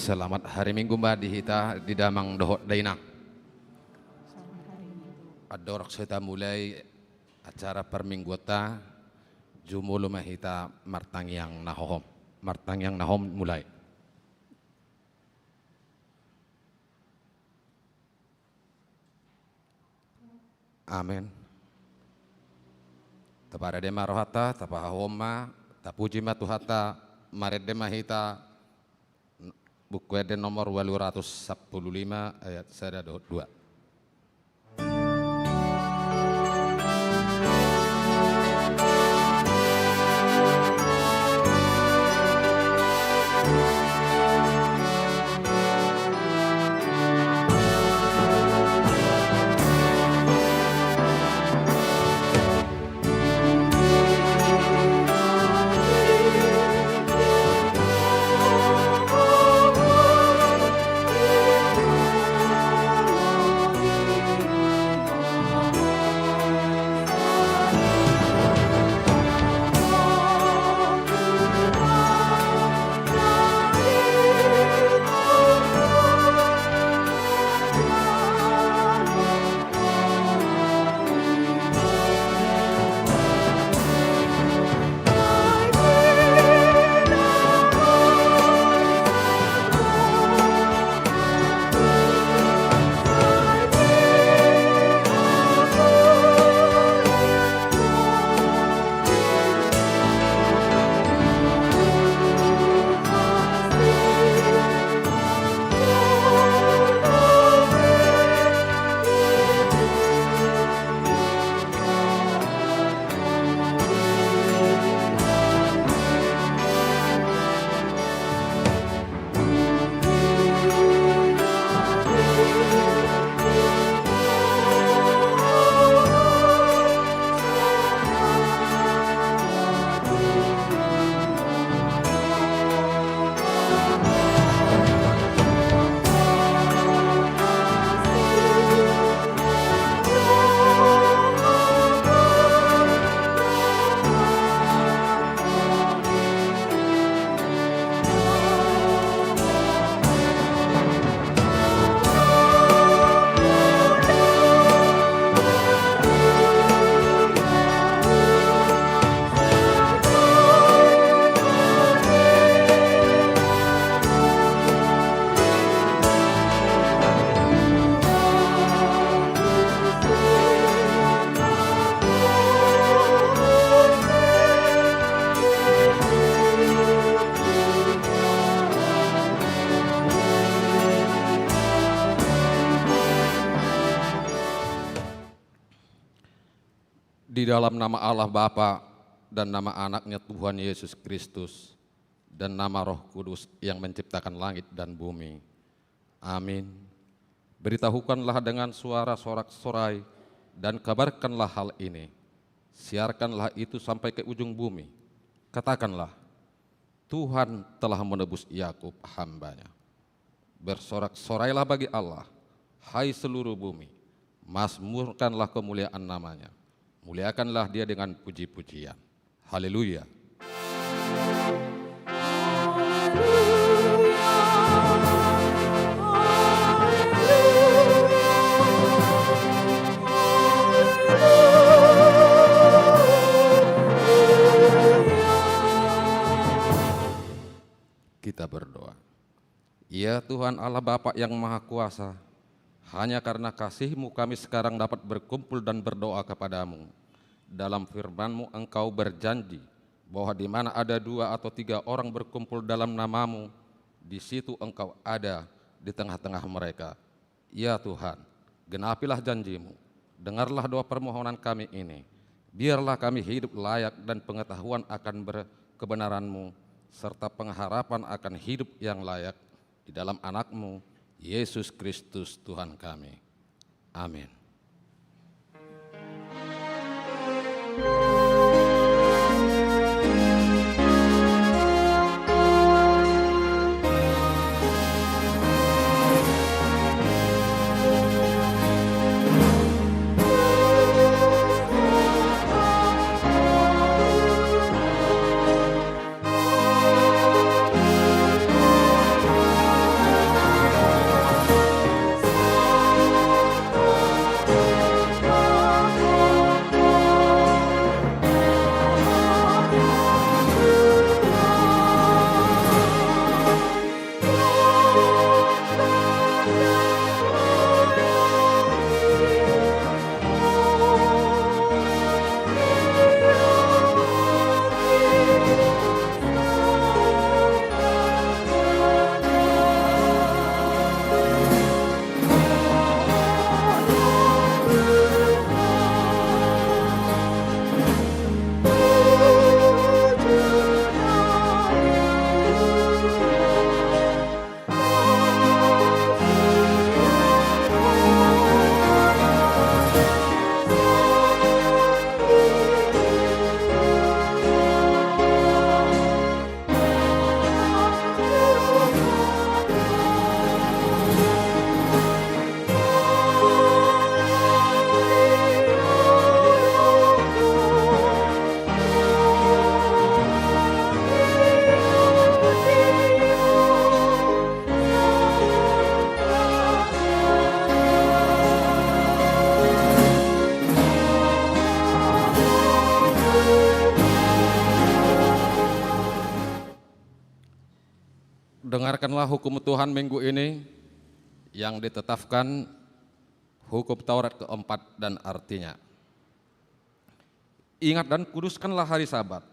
Selamat hari Minggu Mbak di hita di damang dohot dainang. Adorak kita mulai acara permingguta jumulu mahita martang yang nahom. Martang yang nahom mulai. Amin. Tapada dema rohata, tapahoma, tapuji matuhata, marede mahita buku eden nomor 215 ayat 1-2. Di dalam nama Allah Bapa dan nama anaknya Tuhan Yesus Kristus dan nama Roh Kudus yang menciptakan langit dan bumi. Amin. Beritahukanlah dengan suara sorak-sorai dan kabarkanlah hal ini. Siarkanlah itu sampai ke ujung bumi. Katakanlah, Tuhan telah menebus Yakub hambanya. Bersorak-sorailah bagi Allah, hai seluruh bumi. Mazmurkanlah kemuliaan namanya. Muliakanlah dia dengan puji-pujian. Haleluya. Kita berdoa. Ya Tuhan Allah Bapa yang Maha Kuasa, hanya karena kasih-Mu kami sekarang dapat berkumpul dan berdoa kepadamu. Dalam firman-Mu Engkau berjanji bahwa di mana ada 2 atau 3 orang berkumpul dalam nama-Mu, di situ Engkau ada di tengah-tengah mereka. Ya Tuhan, genapilah janji-Mu. Dengarlah doa permohonan kami ini. Biarlah kami hidup layak dan pengetahuan akan kebenaran-Mu, serta pengharapan akan hidup yang layak di dalam anak-Mu, Yesus Kristus Tuhan kami. Amin. Dengarkanlah hukum Tuhan minggu ini yang ditetapkan hukum Taurat keempat dan artinya. Ingat dan kuduskanlah hari Sabat,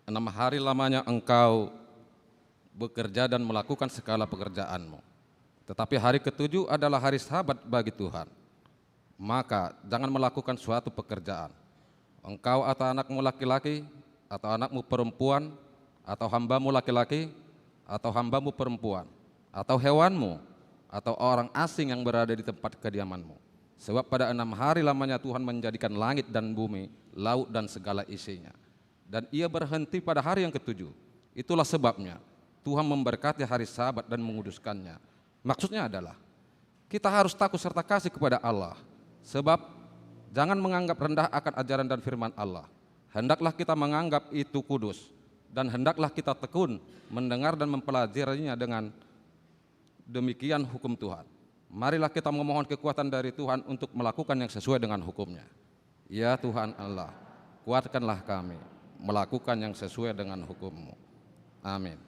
6 hari lamanya engkau bekerja dan melakukan segala pekerjaanmu. Tetapi hari ketujuh adalah hari Sabat bagi Tuhan. Maka jangan melakukan suatu pekerjaan. Engkau atau anakmu laki-laki, atau anakmu perempuan, atau hambamu laki-laki, atau hambamu perempuan, atau hewanmu, atau orang asing yang berada di tempat kediamanmu. Sebab pada 6 hari lamanya Tuhan menjadikan langit dan bumi, laut dan segala isinya. Dan ia berhenti pada hari yang ketujuh. Itulah sebabnya Tuhan memberkati hari Sabat dan menguduskannya. Maksudnya adalah kita harus takut serta kasih kepada Allah. Sebab jangan menganggap rendah akan ajaran dan firman Allah. Hendaklah kita menganggap itu kudus, dan hendaklah kita tekun mendengar dan mempelajarinya dengan demikian hukum Tuhan. Marilah kita memohon kekuatan dari Tuhan untuk melakukan yang sesuai dengan hukumnya. Ya Tuhan Allah, kuatkanlah kami melakukan yang sesuai dengan hukum-Mu. Amin.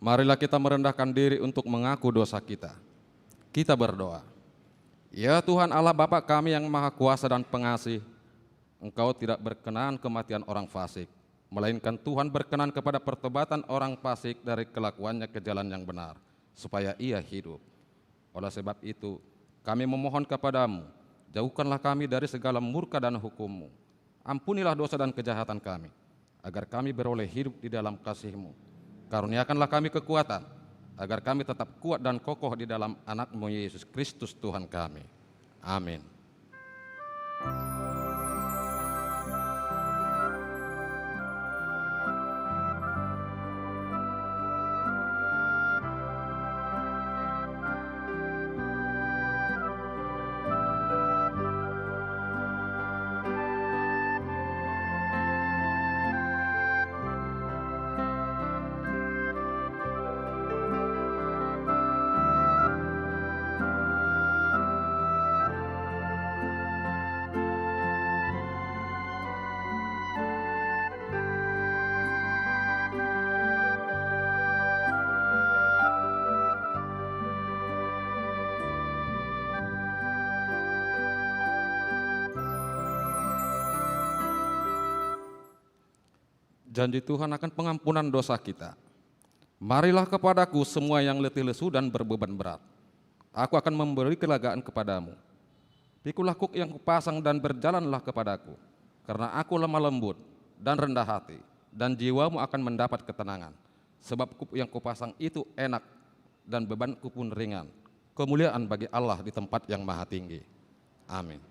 Marilah kita merendahkan diri untuk mengaku dosa kita. Kita berdoa. Ya Tuhan Allah Bapa kami yang Maha Kuasa dan Pengasih, Engkau tidak berkenan kematian orang fasik, melainkan Tuhan berkenan kepada pertobatan orang fasik dari kelakuannya ke jalan yang benar, supaya ia hidup. Oleh sebab itu, kami memohon kepadamu, jauhkanlah kami dari segala murka dan hukum-Mu. Ampunilah dosa dan kejahatan kami, agar kami beroleh hidup di dalam kasih-Mu. Karuniakanlah kami kekuatan, agar kami tetap kuat dan kokoh di dalam anak-Mu Yesus Kristus Tuhan kami. Amin. Janji Tuhan akan pengampunan dosa kita. Marilah kepadaku semua yang letih lesu dan berbeban berat. Aku akan memberi kelegaan kepadamu. Pikulah kuk yang kupasang dan berjalanlah kepadaku. Karena aku lemah lembut dan rendah hati, dan jiwamu akan mendapat ketenangan. Sebab kuk yang kupasang itu enak dan bebanku pun ringan. Kemuliaan bagi Allah di tempat yang maha tinggi. Amin.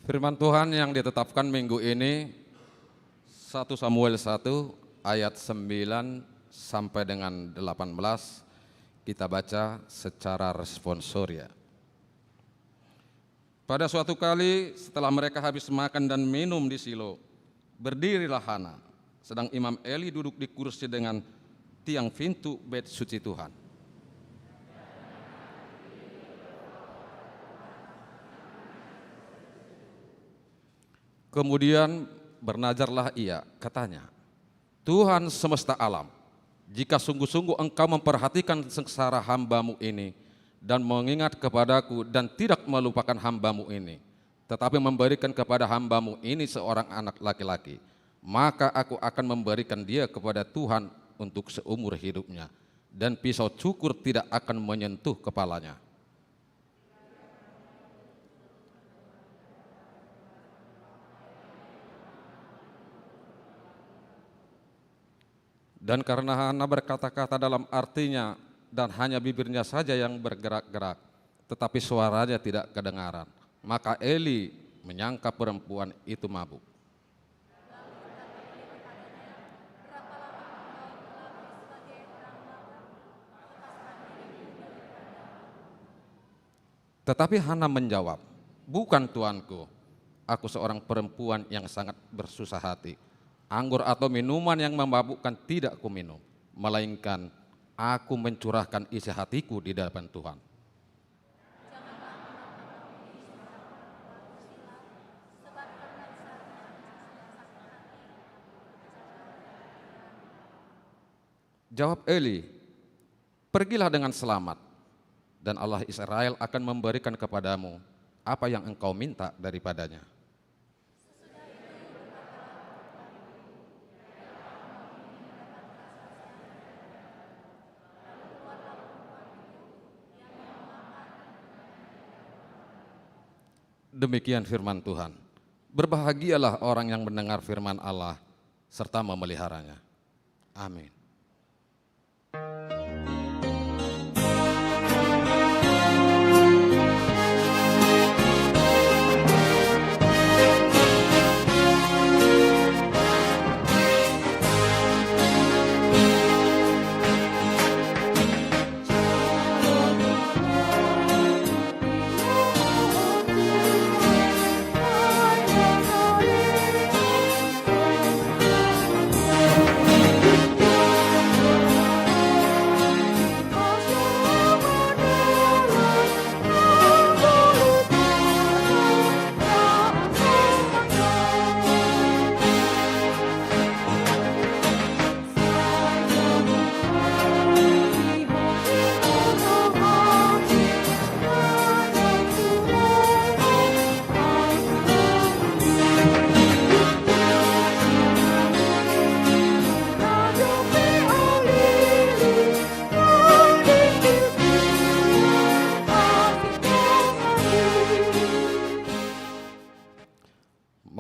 Firman Tuhan yang ditetapkan minggu ini 1 Samuel 1 ayat 9 sampai dengan 18, kita baca secara responsoria. Pada suatu kali setelah mereka habis makan dan minum di Silo, berdirilah Hana, sedang Imam Eli duduk di kursi dengan tiang pintu bait suci Tuhan. Kemudian bernazarlah ia, katanya, Tuhan semesta alam, jika sungguh-sungguh engkau memperhatikan sengsara hamba-Mu ini dan mengingat kepadaku dan tidak melupakan hamba-Mu ini, tetapi memberikan kepada hamba-Mu ini seorang anak laki-laki, maka aku akan memberikan dia kepada Tuhan untuk seumur hidupnya, dan pisau cukur tidak akan menyentuh kepalanya. Dan karena Hana berkata-kata dalam artinya dan hanya bibirnya saja yang bergerak-gerak, tetapi suaranya tidak kedengaran, maka Eli menyangka perempuan itu mabuk. Tetapi Hana menjawab, bukan tuanku, aku seorang perempuan yang sangat bersusah hati. Anggur atau minuman yang memabukkan tidak kuminum, melainkan aku mencurahkan isi hatiku di hadapan Tuhan. Jawab Eli, pergilah dengan selamat, dan Allah Israel akan memberikan kepadamu apa yang engkau minta daripadanya. Demikian firman Tuhan. Berbahagialah orang yang mendengar firman Allah serta memeliharanya. Amin.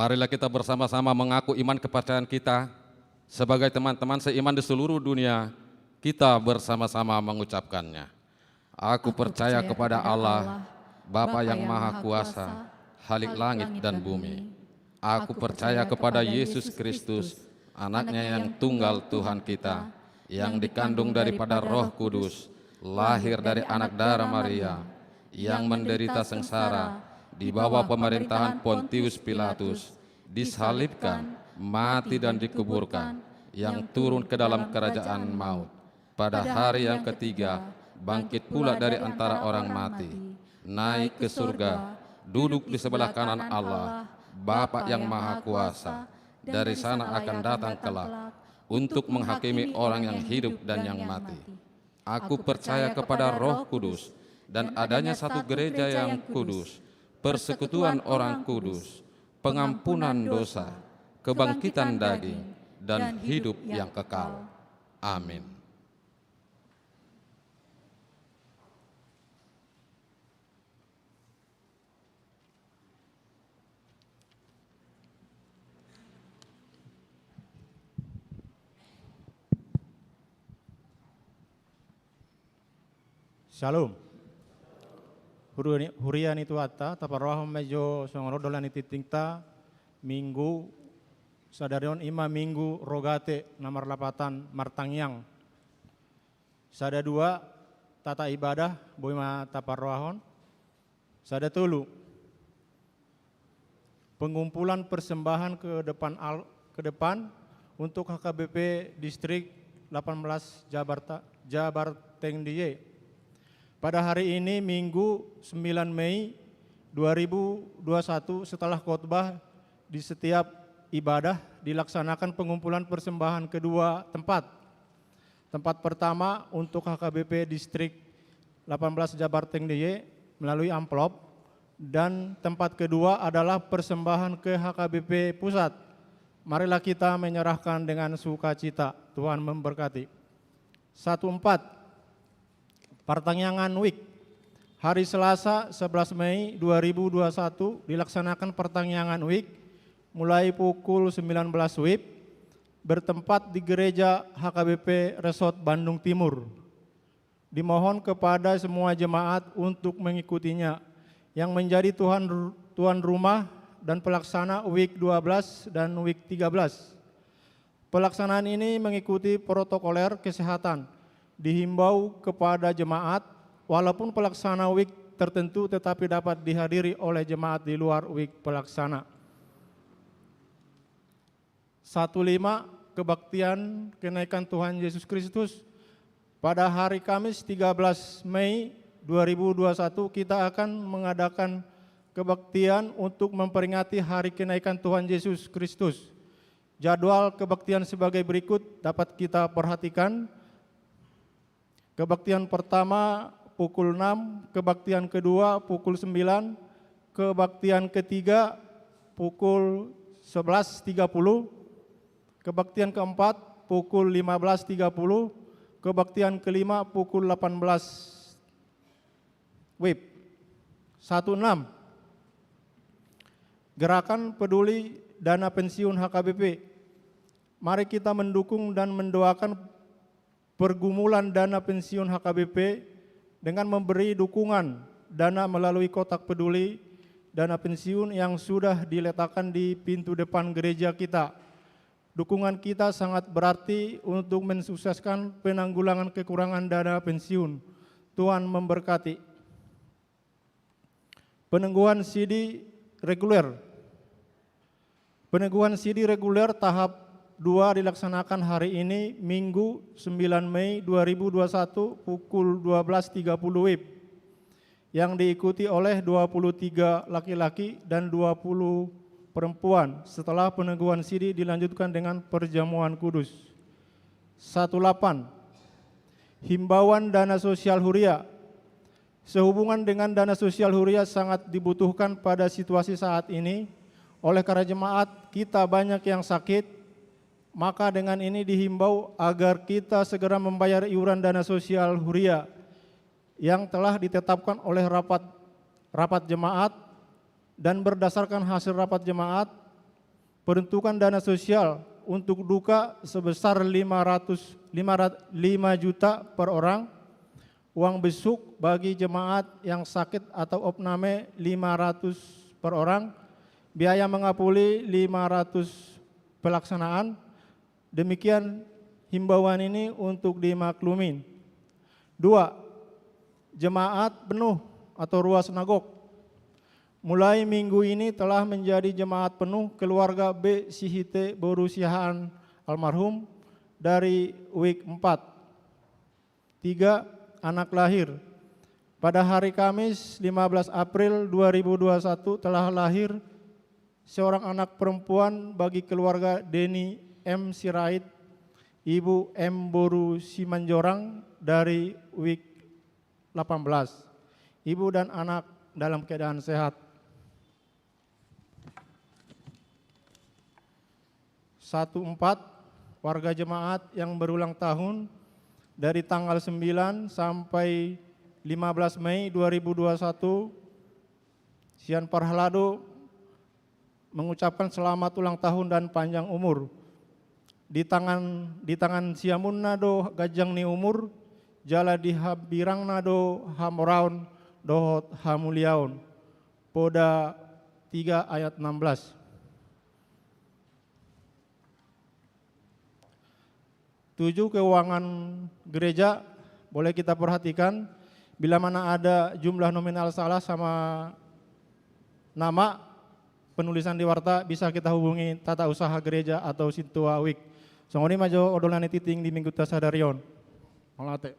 Marilah kita bersama-sama mengaku iman kepercayaan kita sebagai teman-teman seiman di seluruh dunia. Kita bersama-sama mengucapkannya. Aku percaya kepada Allah, Bapa yang Maha Kuasa, Khalik langit dan bumi. Aku percaya kepada Yesus Kristus, Anaknya yang tunggal Tuhan kita, yang dikandung daripada Roh Kudus, lahir dari anak darah Maria, yang menderita sengsara, di bawah pemerintahan Pontius Pilatus, disalibkan, mati dan dikuburkan, yang turun ke dalam kerajaan maut. Pada hari yang ketiga, bangkit pula dari antara orang mati, naik ke surga, duduk di sebelah kanan Allah, Bapa yang Maha Kuasa. Dari sana akan datang kelak untuk menghakimi orang yang hidup dan yang mati. Aku percaya kepada Roh Kudus dan adanya satu gereja yang kudus, persekutuan orang kudus, pengampunan dosa, kebangkitan daging, dan hidup yang kekal. Amin. Shalom. hurian itu atta taparwahom mejo songoro dolan ititingta minggu sadarion ima minggu rogate namar lapatan martangyang. Sada dua tata ibadah boima taparwahon. Sada telu pengumpulan persembahan ke depan untuk HKBP Distrik 18 Jabar Tengdiye. Pada hari ini Minggu 9 Mei 2021 setelah khotbah di setiap ibadah dilaksanakan pengumpulan persembahan kedua tempat. Tempat pertama untuk HKBP Distrik 18 Jabar Tengdiye melalui amplop, dan tempat kedua adalah persembahan ke HKBP Pusat. Marilah kita menyerahkan dengan sukacita. Tuhan memberkati. 14. Pertangyangan Week. Hari Selasa 11 Mei 2021 dilaksanakan Pertangyangan Week mulai pukul 19 WIB bertempat di Gereja HKBP Resort Bandung Timur. Dimohon kepada semua jemaat untuk mengikutinya yang menjadi tuan rumah dan pelaksana Week 12 dan Week 13. Pelaksanaan ini mengikuti protokoler kesehatan. Dihimbau kepada jemaat walaupun pelaksana Week tertentu tetapi dapat dihadiri oleh jemaat di luar Week pelaksana. 15. Kebaktian kenaikan Tuhan Yesus Kristus. Pada hari Kamis 13 Mei 2021 kita akan mengadakan kebaktian untuk memperingati hari kenaikan Tuhan Yesus Kristus. Jadwal kebaktian sebagai berikut dapat kita perhatikan. Kebaktian pertama pukul 6, kebaktian kedua pukul 9, kebaktian ketiga pukul 11.30, kebaktian keempat pukul 15.30, kebaktian kelima pukul 18 WIB. 16. Gerakan peduli dana pensiun HKBP. Mari kita mendukung dan mendoakan pergumulan dana pensiun HKBP dengan memberi dukungan dana melalui kotak peduli dana pensiun yang sudah diletakkan di pintu depan gereja kita. Dukungan kita sangat berarti untuk mensukseskan penanggulangan kekurangan dana pensiun. Tuhan memberkati. Penangguhan CD reguler. Peneguhan CD reguler tahap 2 dilaksanakan hari ini Minggu 9 Mei 2021 pukul 12.30 WIB yang diikuti oleh 23 laki-laki dan 20 perempuan. Setelah peneguhan CD dilanjutkan dengan perjamuan kudus. 18. Himbauan dana sosial huria. Sehubungan dengan dana sosial huria sangat dibutuhkan pada situasi saat ini. Oleh karena jemaat kita banyak yang sakit, maka dengan ini dihimbau agar kita segera membayar iuran dana sosial huria yang telah ditetapkan oleh rapat jemaat, dan berdasarkan hasil rapat jemaat, peruntukan dana sosial untuk duka sebesar 5 juta per orang, uang besuk bagi jemaat yang sakit atau opname 500 per orang, biaya mengapuli 500 pelaksanaan. Demikian himbauan ini untuk dimaklumin. 2. Jemaat penuh atau ruas nagok. Mulai minggu ini telah menjadi jemaat penuh keluarga B. Sihite Borusiahaan almarhum dari Week 4. 3. Anak lahir. Pada hari Kamis 15 April 2021 telah lahir seorang anak perempuan bagi keluarga Deni M. Sirait, Ibu M. Boru Simanjorang dari Week 18. Ibu dan anak dalam keadaan sehat. 14. Warga jemaat yang berulang tahun dari tanggal 9 sampai 15 Mei 2021, Sian Parhalado mengucapkan selamat ulang tahun dan panjang umur. Di tangan siamun nado gajang ni umur, jala dihabirang nado hamoraun dohot hamuliaun. Poda 3 ayat 16. Tujuh keuangan gereja boleh kita perhatikan. Bila mana ada jumlah nominal salah sama nama penulisan di warta, bisa kita hubungi tata usaha gereja atau Sintua Wik. Songoni majo odolane titing di minggu tasadarion. Malate.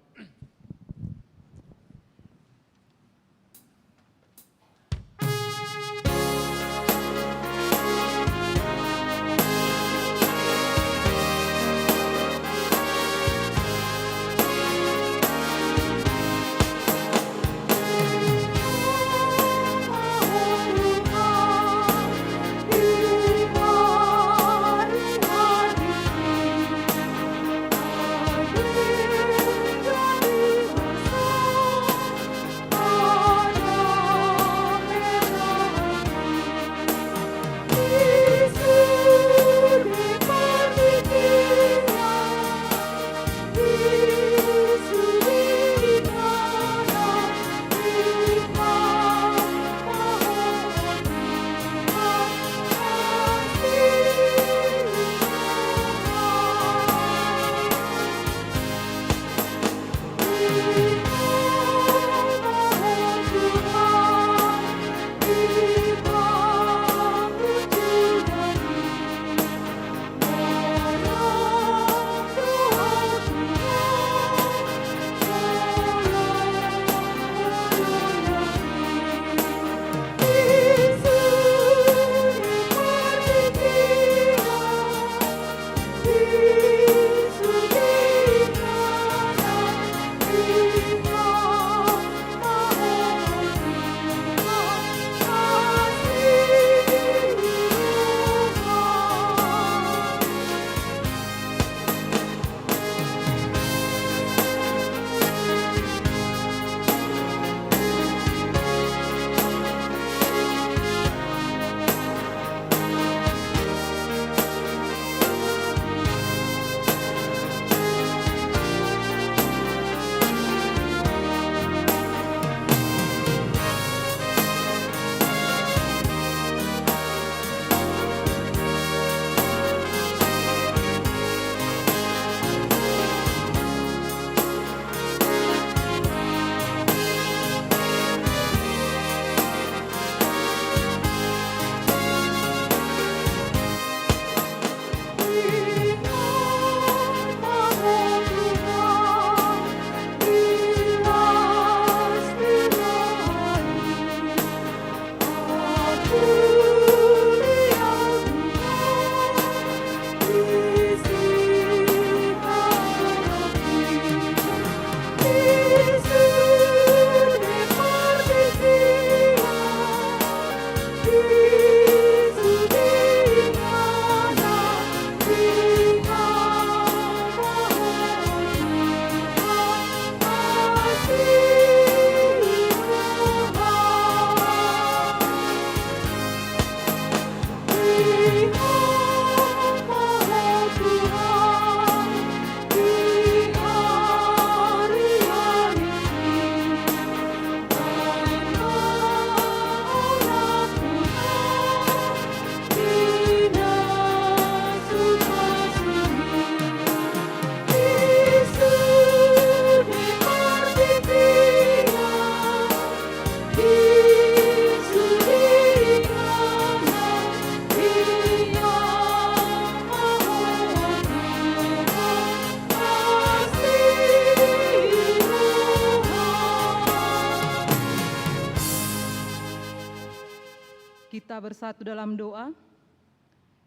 Kita bersatu dalam doa.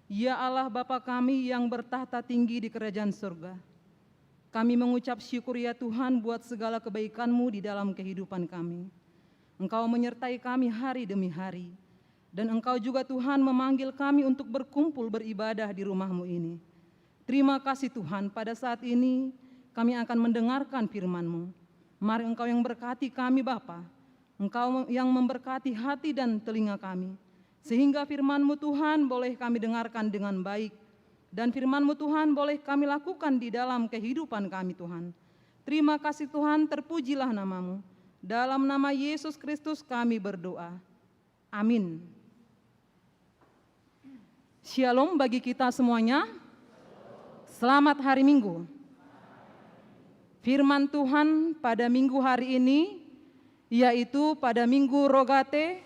Ya Allah Bapa kami yang bertahta tinggi di kerajaan surga, kami mengucap syukur ya Tuhan buat segala kebaikan-Mu di dalam kehidupan kami. Engkau menyertai kami hari demi hari, dan Engkau juga Tuhan memanggil kami untuk berkumpul beribadah di rumah-Mu ini. Terima kasih Tuhan, pada saat ini kami akan mendengarkan firman-Mu. Mari Engkau yang berkati kami Bapa, Engkau yang memberkati hati dan telinga kami, sehingga firman-Mu Tuhan boleh kami dengarkan dengan baik, dan firman-Mu Tuhan boleh kami lakukan di dalam kehidupan kami Tuhan. Terima kasih Tuhan, terpujilah nama-Mu. Dalam nama Yesus Kristus kami berdoa. Amin. Shalom bagi kita semuanya. Selamat hari Minggu. Firman Tuhan pada minggu hari ini, yaitu pada Minggu Rogate,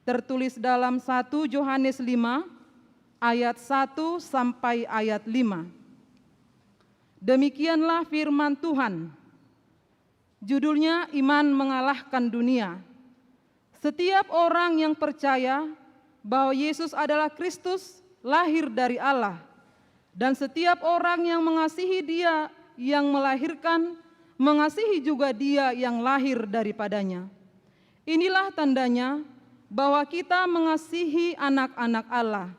tertulis dalam 1 Yohanes 5 ayat 1 sampai ayat 5. Demikianlah firman Tuhan. Judulnya Iman Mengalahkan Dunia. Setiap orang yang percaya bahwa Yesus adalah Kristus, lahir dari Allah, dan setiap orang yang mengasihi Dia yang melahirkan, mengasihi juga Dia yang lahir daripadanya. Inilah tandanya bahwa kita mengasihi anak-anak Allah,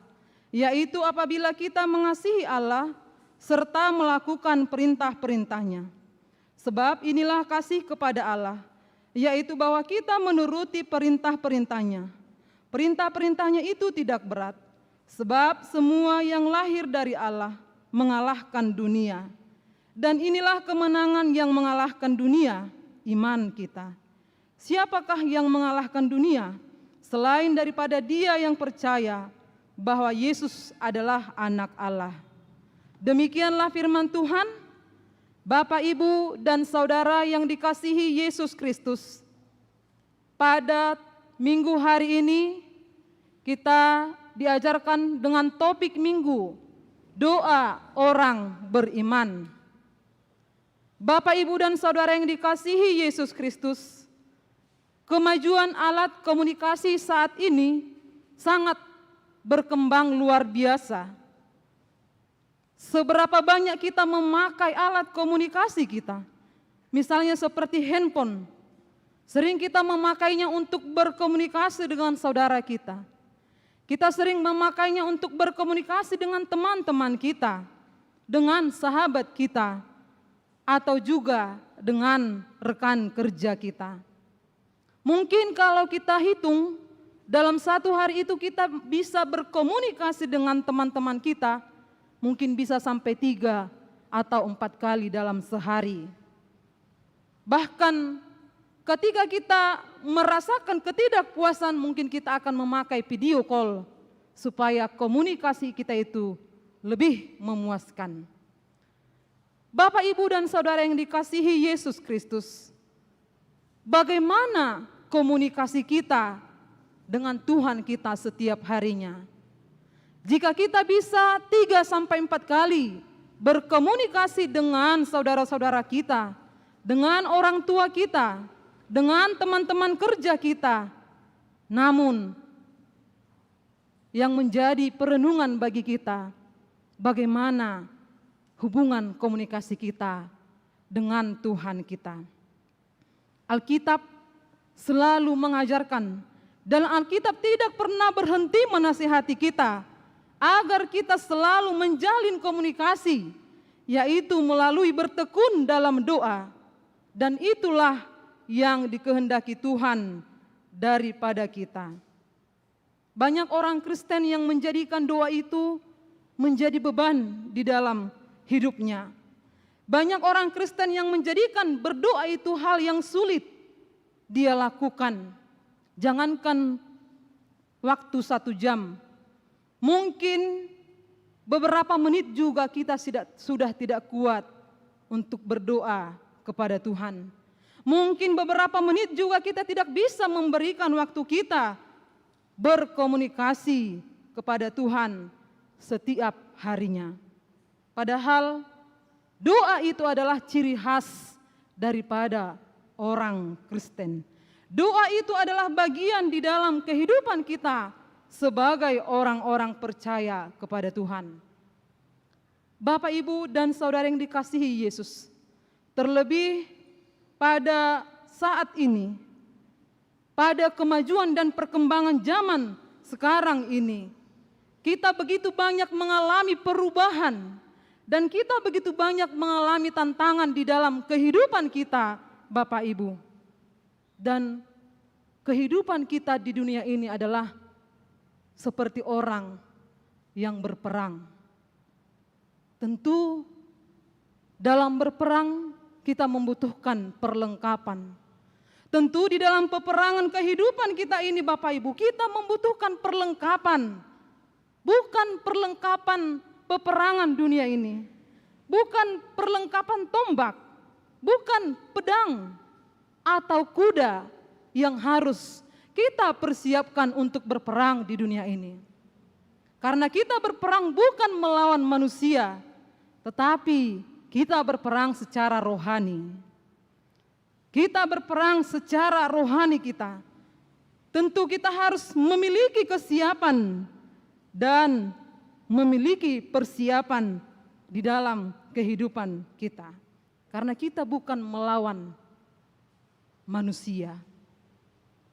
yaitu apabila kita mengasihi Allah serta melakukan perintah-perintahnya. Sebab inilah kasih kepada Allah, yaitu bahwa kita menuruti perintah-perintahnya. Perintah-perintahnya itu tidak berat, sebab semua yang lahir dari Allah mengalahkan dunia. Dan inilah kemenangan yang mengalahkan dunia, iman kita. Siapakah yang mengalahkan dunia? Selain daripada dia yang percaya bahwa Yesus adalah anak Allah. Demikianlah firman Tuhan. Bapak, Ibu, dan Saudara yang dikasihi Yesus Kristus, pada minggu hari ini kita diajarkan dengan topik minggu, doa orang beriman. Bapak, Ibu, dan Saudara yang dikasihi Yesus Kristus, kemajuan alat komunikasi saat ini sangat berkembang luar biasa. Seberapa banyak kita memakai alat komunikasi kita, misalnya seperti handphone, sering kita memakainya untuk berkomunikasi dengan saudara kita. Kita sering memakainya untuk berkomunikasi dengan teman-teman kita, dengan sahabat kita, atau juga dengan rekan kerja kita. Mungkin kalau kita hitung, dalam satu hari itu kita bisa berkomunikasi dengan teman-teman kita, mungkin bisa sampai 3 atau 4 kali dalam sehari. Bahkan ketika kita merasakan ketidakpuasan, mungkin kita akan memakai video call supaya komunikasi kita itu lebih memuaskan. Bapak, Ibu, dan Saudara yang dikasihi Yesus Kristus, bagaimana komunikasi kita dengan Tuhan kita setiap harinya? Jika kita bisa 3 sampai 4 kali berkomunikasi dengan saudara-saudara kita, dengan orang tua kita, dengan teman-teman kerja kita, namun yang menjadi perenungan bagi kita, bagaimana hubungan komunikasi kita dengan Tuhan kita. Alkitab selalu mengajarkan, dan Alkitab tidak pernah berhenti menasihati kita agar kita selalu menjalin komunikasi, yaitu melalui bertekun dalam doa. Dan itulah yang dikehendaki Tuhan daripada kita. Banyak orang Kristen yang menjadikan doa itu menjadi beban di dalam hidupnya. Banyak orang Kristen yang menjadikan berdoa itu hal yang sulit dia lakukan. Jangankan waktu 1 jam, mungkin beberapa menit juga kita sudah tidak kuat untuk berdoa kepada Tuhan. Mungkin beberapa menit juga kita tidak bisa memberikan waktu kita berkomunikasi kepada Tuhan setiap harinya. Padahal doa itu adalah ciri khas daripada orang Kristen. Doa itu adalah bagian di dalam kehidupan kita sebagai orang-orang percaya kepada Tuhan. Bapak, Ibu, dan Saudara yang dikasihi Yesus, terlebih pada saat ini, pada kemajuan dan perkembangan zaman sekarang ini, kita begitu banyak mengalami perubahan dan kita begitu banyak mengalami tantangan di dalam kehidupan kita, Bapak, Ibu. Dan kehidupan kita di dunia ini adalah seperti orang yang berperang. Tentu dalam berperang kita membutuhkan perlengkapan. Tentu di dalam peperangan kehidupan kita ini Bapak Ibu, kita membutuhkan perlengkapan. Bukan perlengkapan peperangan dunia ini. Bukan perlengkapan tombak, bukan pedang atau kuda yang harus kita persiapkan untuk berperang di dunia ini. Karena kita berperang bukan melawan manusia, tetapi kita berperang secara rohani. Kita berperang secara rohani kita. Tentu kita harus memiliki kesiapan dan memiliki persiapan di dalam kehidupan kita. Karena kita bukan melawan manusia.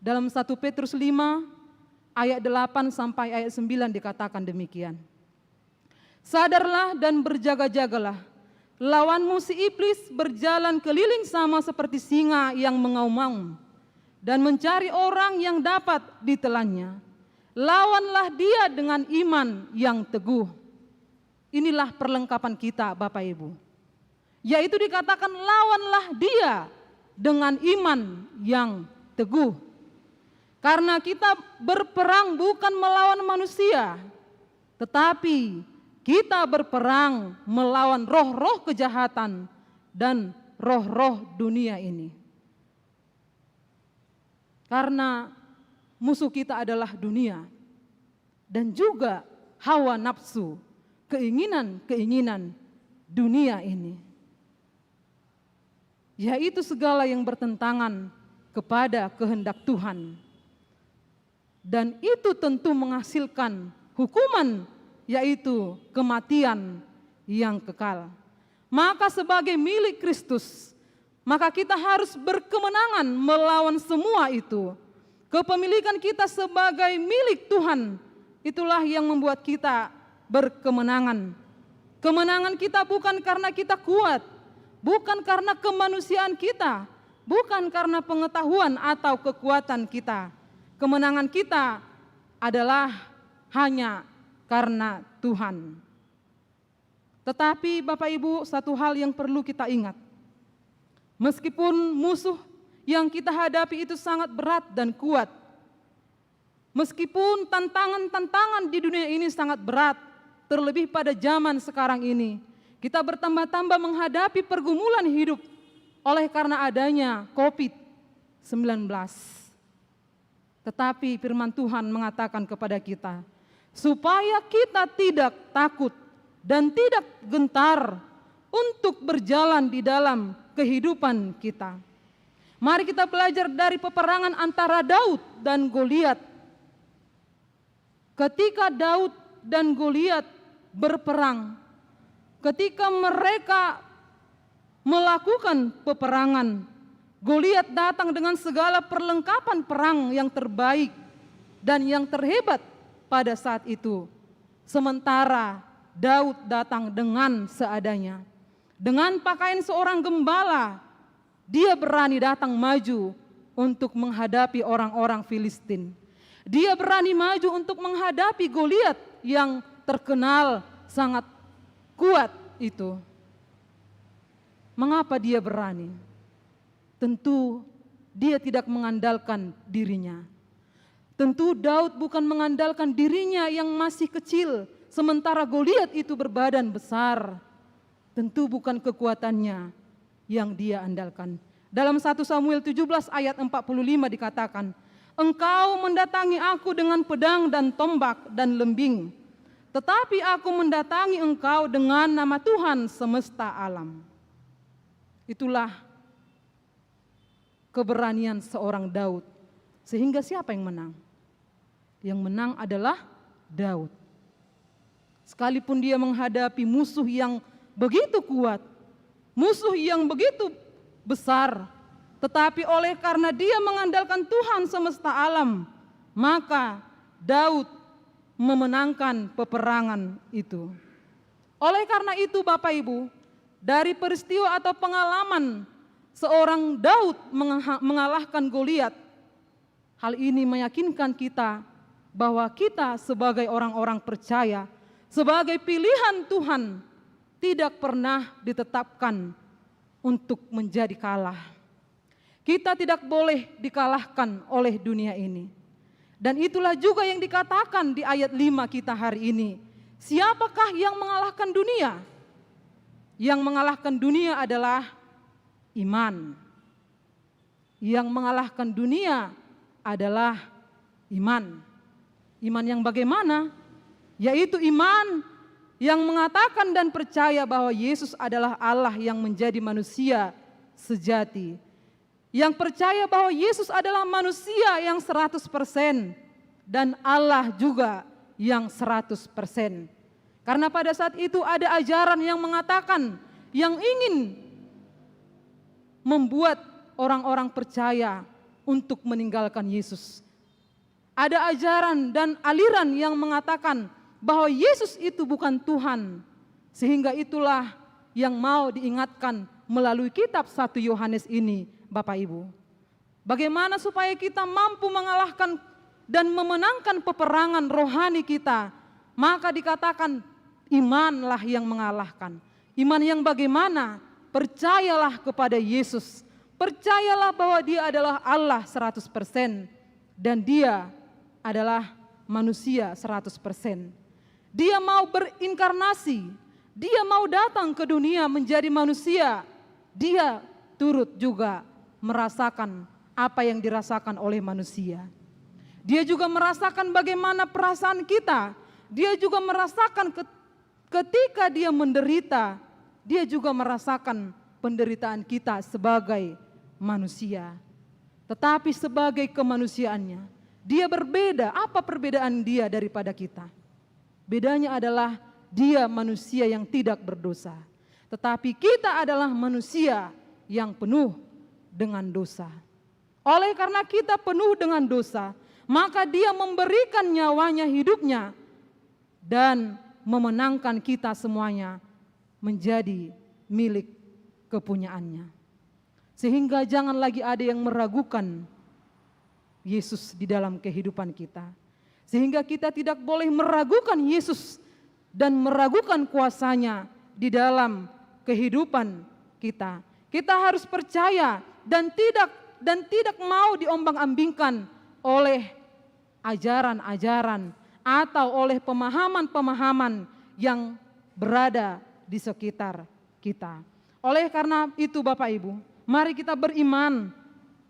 Dalam 1 Petrus 5 ayat 8 sampai ayat 9 dikatakan demikian. Sadarlah dan berjaga-jagalah. Lawanmu si iblis berjalan keliling sama seperti singa yang mengaum-ngaum dan mencari orang yang dapat ditelannya. Lawanlah dia dengan iman yang teguh. Inilah perlengkapan kita Bapak Ibu. Yaitu dikatakan lawanlah dia dengan iman yang teguh. Karena kita berperang bukan melawan manusia, tetapi kita berperang melawan roh-roh kejahatan dan roh-roh dunia ini. Karena musuh kita adalah dunia dan juga hawa nafsu, keinginan-keinginan dunia ini. Yaitu segala yang bertentangan kepada kehendak Tuhan. Dan itu tentu menghasilkan hukuman, yaitu kematian yang kekal. Maka sebagai milik Kristus, maka kita harus berkemenangan melawan semua itu. Kepemilikan kita sebagai milik Tuhan, itulah yang membuat kita berkemenangan. Kemenangan kita bukan karena kita kuat, bukan karena kemanusiaan kita, bukan karena pengetahuan atau kekuatan kita. Kemenangan kita adalah hanya karena Tuhan. Tetapi Bapak Ibu, satu hal yang perlu kita ingat. Meskipun musuh yang kita hadapi itu sangat berat dan kuat, meskipun tantangan-tantangan di dunia ini sangat berat, terlebih pada zaman sekarang ini, kita bertambah-tambah menghadapi pergumulan hidup oleh karena adanya COVID-19. Tetapi firman Tuhan mengatakan kepada kita, supaya kita tidak takut dan tidak gentar untuk berjalan di dalam kehidupan kita. Mari kita belajar dari peperangan antara Daud dan Goliat. Ketika Daud dan Goliat berperang, ketika mereka melakukan peperangan, Goliat datang dengan segala perlengkapan perang yang terbaik dan yang terhebat pada saat itu. Sementara Daud datang dengan seadanya. Dengan pakaian seorang gembala, dia berani datang maju untuk menghadapi orang-orang Filistin. Dia berani maju untuk menghadapi Goliat yang terkenal sangat kuat itu. Mengapa dia berani? Tentu dia tidak mengandalkan dirinya. Tentu Daud bukan mengandalkan dirinya yang masih kecil, sementara Goliat itu berbadan besar. Tentu bukan kekuatannya yang dia andalkan. Dalam 1 Samuel 17 ayat 45 dikatakan, engkau mendatangi aku dengan pedang dan tombak dan lembing, tetapi aku mendatangi engkau dengan nama Tuhan semesta alam. Itulah keberanian seorang Daud. Sehingga siapa yang menang? Yang menang adalah Daud. Sekalipun dia menghadapi musuh yang begitu kuat, musuh yang begitu besar, tetapi oleh karena dia mengandalkan Tuhan semesta alam, maka Daud memenangkan peperangan itu. Oleh karena itu Bapak Ibu, dari peristiwa atau pengalaman seorang Daud mengalahkan Goliat, hal ini meyakinkan kita bahwa kita sebagai orang-orang percaya, sebagai pilihan Tuhan, tidak pernah ditetapkan untuk menjadi kalah. Kita tidak boleh dikalahkan oleh dunia ini. Dan itulah juga yang dikatakan di ayat 5 kita hari ini. Siapakah yang mengalahkan dunia? Yang mengalahkan dunia adalah iman. Yang mengalahkan dunia adalah iman. Iman yang bagaimana? Yaitu iman yang mengatakan dan percaya bahwa Yesus adalah Allah yang menjadi manusia sejati. Yang percaya bahwa Yesus adalah manusia yang 100% dan Allah juga yang 100%. Karena pada saat itu ada ajaran yang mengatakan, yang ingin membuat orang-orang percaya untuk meninggalkan Yesus. Ada ajaran dan aliran yang mengatakan bahwa Yesus itu bukan Tuhan. Sehingga itulah yang mau diingatkan melalui kitab 1 Yohanes ini, Bapak Ibu. Bagaimana supaya kita mampu mengalahkan dan memenangkan peperangan rohani kita? Maka dikatakan imanlah yang mengalahkan. Iman yang bagaimana? Percayalah kepada Yesus. Percayalah bahwa Dia adalah Allah 100% dan Dia adalah manusia 100%. Dia mau berinkarnasi, Dia mau datang ke dunia menjadi manusia. Dia turut juga merasakan apa yang dirasakan oleh manusia. Dia juga merasakan bagaimana perasaan kita. Dia juga merasakan ketika Dia menderita, Dia juga merasakan penderitaan kita sebagai manusia. Tetapi sebagai kemanusiaannya, Dia berbeda. Apa perbedaan Dia daripada kita? Bedanya adalah Dia manusia yang tidak berdosa. Tetapi kita adalah manusia yang penuh dengan dosa. Oleh karena kita penuh dengan dosa, maka Dia memberikan nyawanya, hidupnya, dan memenangkan kita semuanya menjadi milik kepunyaannya. Sehingga jangan lagi ada yang meragukan Yesus di dalam kehidupan kita. Sehingga kita tidak boleh meragukan Yesus dan meragukan kuasa-Nya di dalam kehidupan kita. Kita harus percaya dan tidak mau diombang-ambingkan oleh ajaran-ajaran atau oleh pemahaman-pemahaman yang berada di sekitar kita. Oleh karena itu Bapak Ibu, mari kita beriman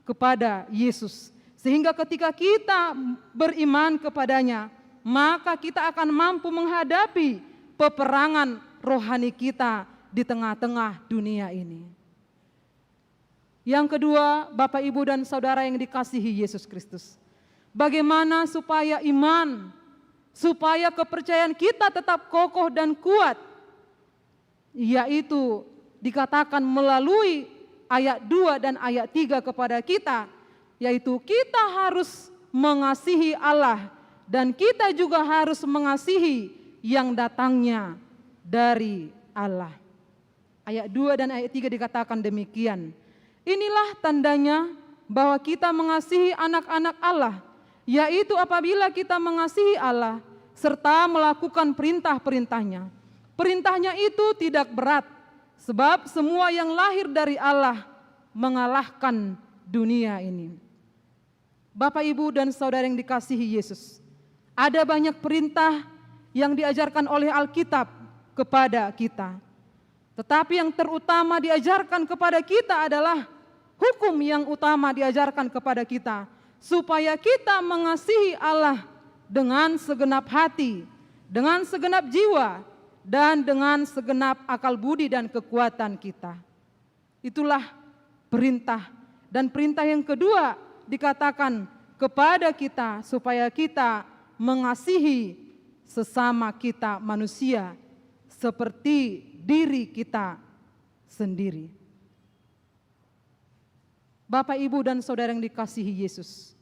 kepada Yesus. Sehingga ketika kita beriman kepadanya, maka kita akan mampu menghadapi peperangan rohani kita di tengah-tengah dunia ini. Yang kedua, Bapak Ibu dan Saudara yang dikasihi Yesus Kristus. Bagaimana supaya iman, supaya kepercayaan kita tetap kokoh dan kuat, yaitu dikatakan melalui ayat 2 dan ayat 3 kepada kita, yaitu kita harus mengasihi Allah dan kita juga harus mengasihi yang datangnya dari Allah. Ayat 2 dan ayat 3 dikatakan demikian. Inilah tandanya bahwa kita mengasihi anak-anak Allah, yaitu apabila kita mengasihi Allah serta melakukan perintah-perintahnya. Perintahnya itu tidak berat, sebab semua yang lahir dari Allah mengalahkan dunia ini. Bapak, Ibu, dan Saudara yang dikasihi Yesus, ada banyak perintah yang diajarkan oleh Alkitab kepada kita. Tetapi yang terutama diajarkan kepada kita adalah hukum yang utama diajarkan kepada kita, supaya kita mengasihi Allah dengan segenap hati, dengan segenap jiwa, dan dengan segenap akal budi dan kekuatan kita. Itulah perintah. Dan perintah yang kedua dikatakan kepada kita supaya kita mengasihi sesama kita manusia seperti diri kita sendiri. Bapak, Ibu, dan Saudara yang dikasihi Yesus,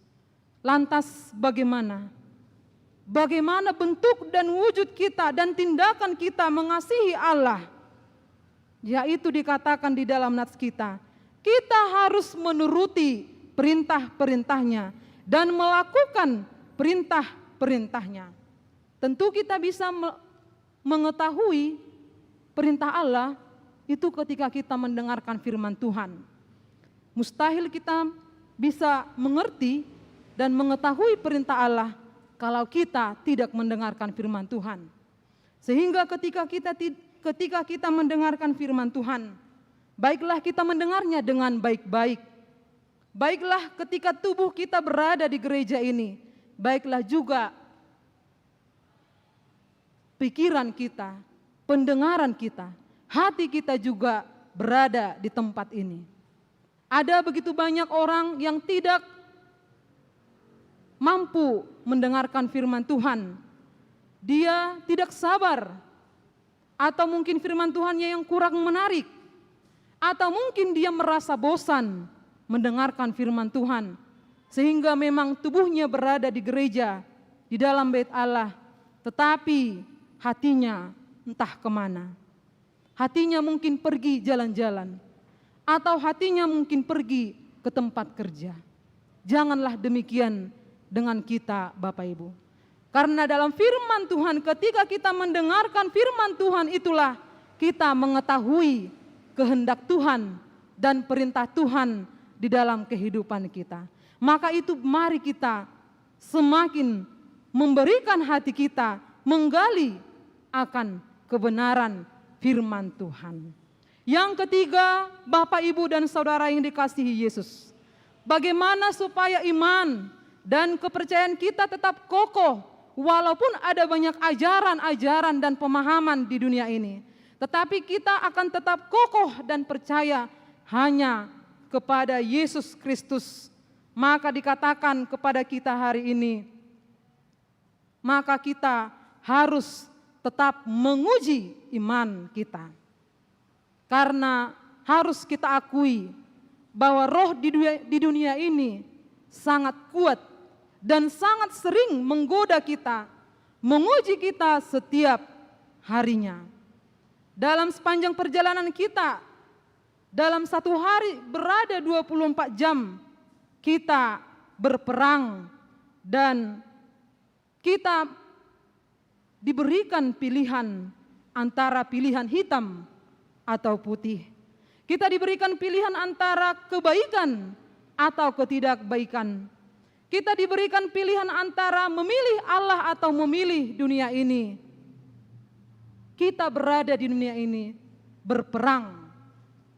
lantas bagaimana? Bagaimana bentuk dan wujud kita dan tindakan kita mengasihi Allah? Yaitu dikatakan di dalam nats kita, kita harus menuruti perintah-perintahnya dan melakukan perintah-perintahnya. Tentu kita bisa mengetahui perintah Allah itu ketika kita mendengarkan firman Tuhan. Mustahil kita bisa mengerti dan mengetahui perintah Allah kalau kita tidak mendengarkan firman Tuhan. Sehingga ketika kita mendengarkan firman Tuhan, baiklah kita mendengarnya dengan baik-baik. Baiklah ketika tubuh kita berada di gereja ini, baiklah juga pikiran kita, pendengaran kita, hati kita juga berada di tempat ini. Ada begitu banyak orang yang tidak mampu mendengarkan firman Tuhan. Dia tidak sabar, atau mungkin firman Tuhannya yang kurang menarik, atau mungkin dia merasa bosan mendengarkan firman Tuhan, sehingga memang tubuhnya berada di gereja, di dalam bait Allah, tetapi hatinya entah kemana. Hatinya mungkin pergi jalan-jalan, atau hatinya mungkin pergi ke tempat kerja. Janganlah demikian dengan kita, Bapak Ibu. Karena dalam firman Tuhan, ketika kita mendengarkan firman Tuhan, itulah kita mengetahui kehendak Tuhan dan perintah Tuhan di dalam kehidupan kita. Maka itu mari kita semakin memberikan hati kita menggali akan kebenaran firman Tuhan. Yang ketiga, Bapak, Ibu, dan Saudara yang dikasihi Yesus, bagaimana supaya iman dan kepercayaan kita tetap kokoh walaupun ada banyak ajaran-ajaran dan pemahaman di dunia ini, tetapi kita akan tetap kokoh dan percaya hanya kepada Yesus Kristus. Maka dikatakan kepada kita hari ini, maka kita harus tetap menguji iman kita. Karena harus kita akui bahwa roh di dunia ini sangat kuat dan sangat sering menggoda kita, menguji kita setiap harinya. Dalam sepanjang perjalanan kita, dalam satu hari berada 24 jam, kita berperang dan kita diberikan pilihan antara pilihan hitam atau putih. Kita diberikan pilihan antara kebaikan atau ketidakbaikan. Kita diberikan pilihan antara memilih Allah atau memilih dunia ini. Kita berada di dunia ini berperang